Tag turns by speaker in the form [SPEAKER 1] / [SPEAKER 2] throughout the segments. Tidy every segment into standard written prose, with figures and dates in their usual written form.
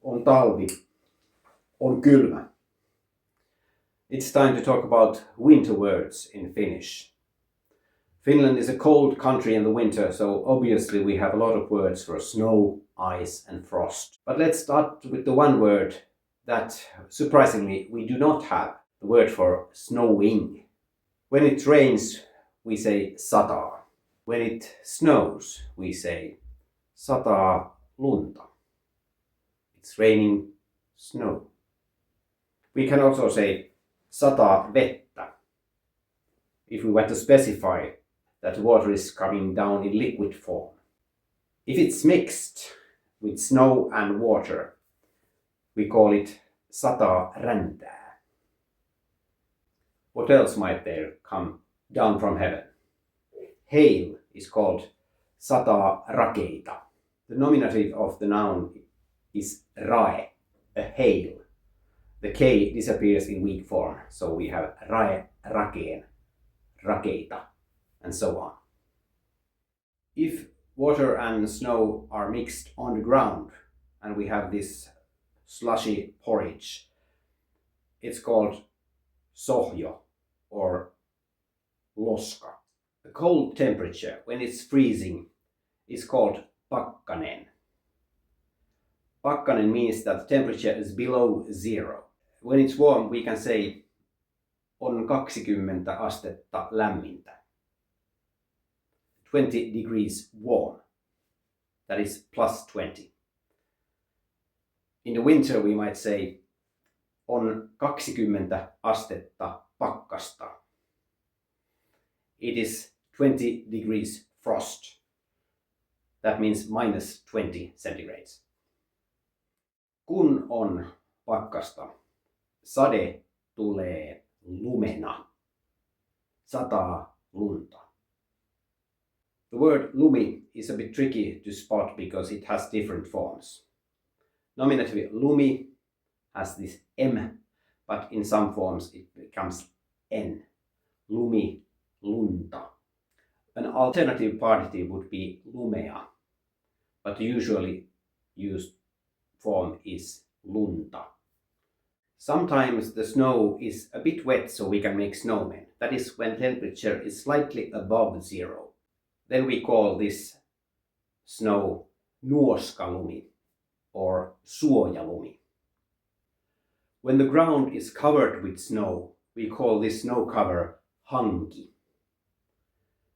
[SPEAKER 1] On talvi. On kylmä. It's time to talk about winter words in Finnish. Finland is a cold country in the winter, so obviously we have a lot of words for snow, ice and frost. But let's start with the one word that, surprisingly, we do not have. The word for snowing. When it rains, we say sataa. When it snows, we say sataa lunta. It's raining snow. We can also say sataa vettä if we want to specify that water is coming down in liquid form. If it's mixed with snow and water, we call it sataa räntää. What else might there come down from heaven? Hail is called sataa rakeita. The nominative of the noun is rae, a hail. The K disappears in weak form, so we have rae, rakeen, rakeita, and so on. If water and snow are mixed on the ground and we have this slushy porridge, it's called sohjo or loska. The cold temperature, when it's freezing, is called pakkanen. Pakkanen means that the temperature is below zero. When it's warm, we can say on 20 astetta lämmintä. 20 degrees warm. That is plus 20. In the winter, we might say on 20 astetta pakkasta. It is 20 degrees frost. That means minus 20 centigrades. Kun on pakkasta, sade tulee lumena. Sataa lunta. The word lumi is a bit tricky to spot because it has different forms. Nominative lumi has this M, but in some forms it becomes N. Lumi, lunta. An alternative partitive would be lumea, but the usually used form is lunta. Sometimes the snow is a bit wet, so we can make snowmen. That is when temperature is slightly above zero. Then we call this snow nuoskalumi or suojalumi. When the ground is covered with snow, we call this snow cover hanki.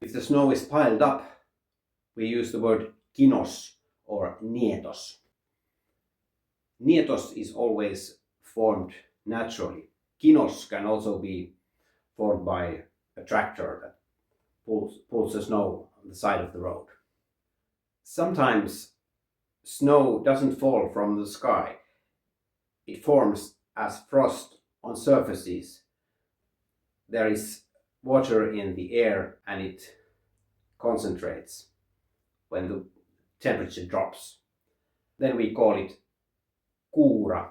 [SPEAKER 1] If the snow is piled up, we use the word kinos or nietos. Nietos is always formed naturally. Kinos can also be formed by a tractor that pulls the snow on the side of the road. Sometimes snow doesn't fall from the sky. It forms as frost on surfaces. There is water in the air and it concentrates when the temperature drops. Then we call it kuura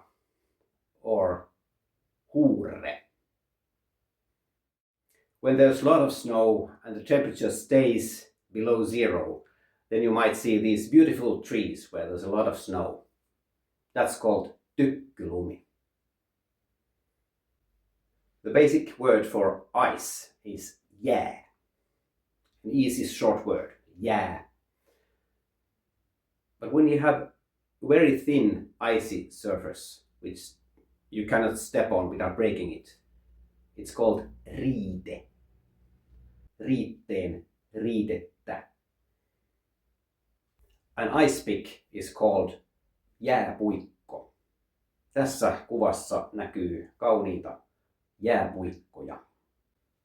[SPEAKER 1] or huurre. When there's a lot of snow and the temperature stays below zero, then you might see these beautiful trees where there's a lot of snow. That's called tykkylumi. The basic word for ice is jää. An easy short word, jää. But when you have very thin icy surface, which you cannot step on without breaking it, it's called riite. Riitteen, riidettä. An ice pick is called jääpuikko. Tässä kuvassa näkyy kauniita jääpuikkoja.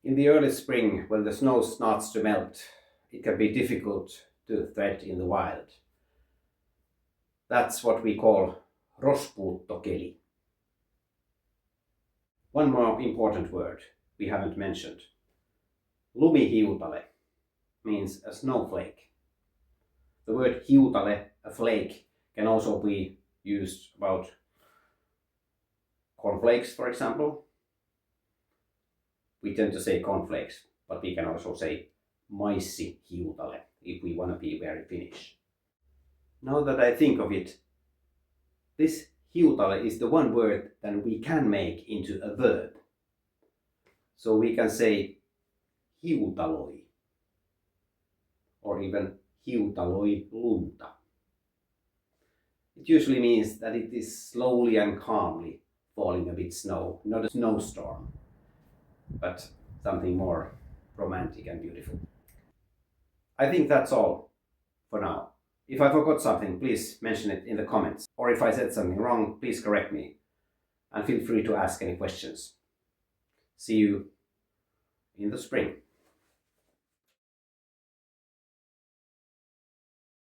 [SPEAKER 1] In the early spring, when the snow starts to melt, it can be difficult to thread in the wild. That's what we call rospuuttokeli. One more important word we haven't mentioned. Lumihiutale means a snowflake. The word hiutale, a flake, can also be used about cornflakes, for example. We tend to say cornflakes, but we can also say maissihiutale if we want to be very Finnish. Now that I think of it, this hiutale is the one word that we can make into a verb. So we can say hiutaloi, or even hiutaloi lunta. It usually means that it is slowly and calmly falling a bit snow, not a snowstorm, but something more romantic and beautiful. I think that's all for now. If I forgot something, please mention it in the comments. Or if I said something wrong, please correct me. And feel free to ask any questions. See you in the spring.